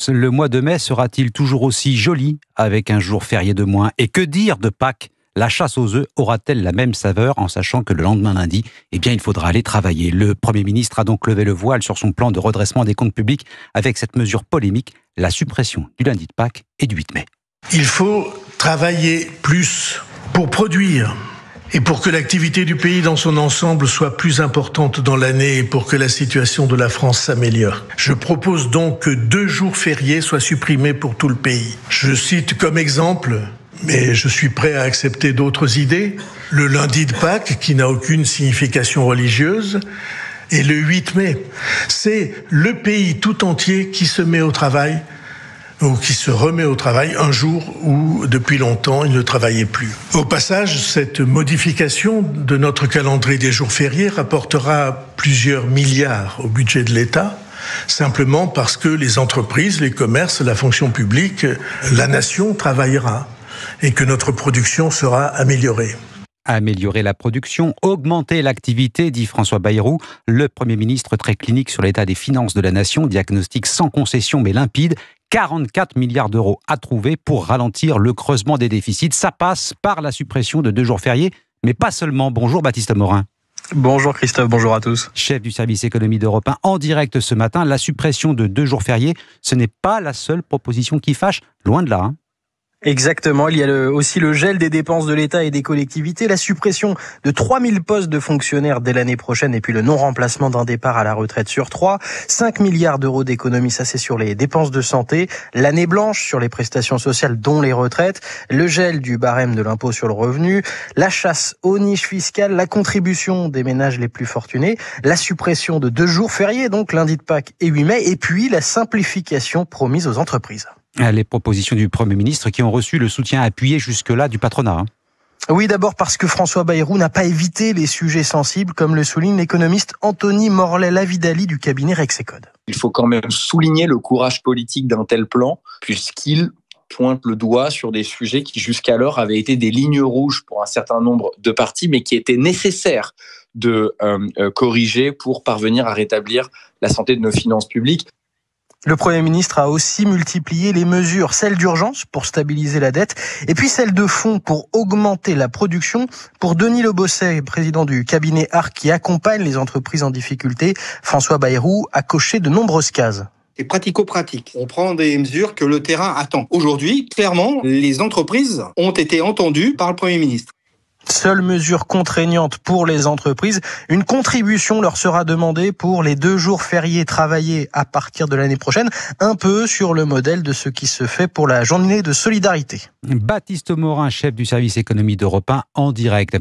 Le mois de mai sera-t-il toujours aussi joli avec un jour férié de moins? Et que dire de Pâques? La chasse aux œufs aura-t-elle la même saveur en sachant que le lendemain lundi, il faudra aller travailler? Le Premier ministre a donc levé le voile sur son plan de redressement des comptes publics avec cette mesure polémique, la suppression du lundi de Pâques et du 8 mai. Il faut travailler plus pour produire et pour que l'activité du pays dans son ensemble soit plus importante dans l'année et pour que la situation de la France s'améliore. Je propose donc que 2 jours fériés soient supprimés pour tout le pays. Je cite comme exemple, mais je suis prêt à accepter d'autres idées, le lundi de Pâques qui n'a aucune signification religieuse et le 8 mai. C'est le pays tout entier qui se met au travail ou qui se remet au travail un jour où, depuis longtemps, il ne travaillait plus. Au passage, cette modification de notre calendrier des jours fériés rapportera plusieurs milliards au budget de l'État, simplement parce que les entreprises, les commerces, la fonction publique, la nation travaillera et que notre production sera améliorée. Améliorer la production, augmenter l'activité, dit François Bayrou. Le Premier ministre, très clinique sur l'état des finances de la nation, diagnostic sans concession mais limpide. 44 milliards d'euros à trouver pour ralentir le creusement des déficits. Ça passe par la suppression de 2 jours fériés, mais pas seulement. Bonjour Baptiste Morin. Bonjour Christophe, bonjour à tous. Chef du service économie d'Europe 1, en direct ce matin. La suppression de 2 jours fériés, ce n'est pas la seule proposition qui fâche, loin de là. Exactement, il y a aussi le gel des dépenses de l'État et des collectivités, la suppression de 3000 postes de fonctionnaires dès l'année prochaine et puis le non-remplacement d'un départ à la retraite sur 3. 5 milliards d'euros d'économies, ça c'est sur les dépenses de santé. L'année blanche sur les prestations sociales dont les retraites. Le gel du barème de l'impôt sur le revenu. La chasse aux niches fiscales. La contribution des ménages les plus fortunés. La suppression de 2 jours fériés, donc lundi de Pâques et 8 mai. Et puis la simplification promise aux entreprises. Les propositions du Premier ministre qui ont reçu le soutien appuyé jusque-là du patronat. Oui, d'abord parce que François Bayrou n'a pas évité les sujets sensibles, comme le souligne l'économiste Anthony Morlet-Lavidali du cabinet Rexecode. Il faut quand même souligner le courage politique d'un tel plan, puisqu'il pointe le doigt sur des sujets qui jusqu'alors avaient été des lignes rouges pour un certain nombre de partis, mais qui étaient nécessaires de corriger pour parvenir à rétablir la santé de nos finances publiques. Le Premier ministre a aussi multiplié les mesures, celles d'urgence pour stabiliser la dette, et puis celles de fond pour augmenter la production. Pour Denis Lebosset, président du cabinet ARC qui accompagne les entreprises en difficulté, François Bayrou a coché de nombreuses cases. C'est pratico-pratique. On prend des mesures que le terrain attend. Aujourd'hui, clairement, les entreprises ont été entendues par le Premier ministre. Seule mesure contraignante pour les entreprises, une contribution leur sera demandée pour les 2 jours fériés travaillés à partir de l'année prochaine, un peu sur le modèle de ce qui se fait pour la journée de solidarité. Baptiste Morin, chef du service économie d'Europe 1, en direct.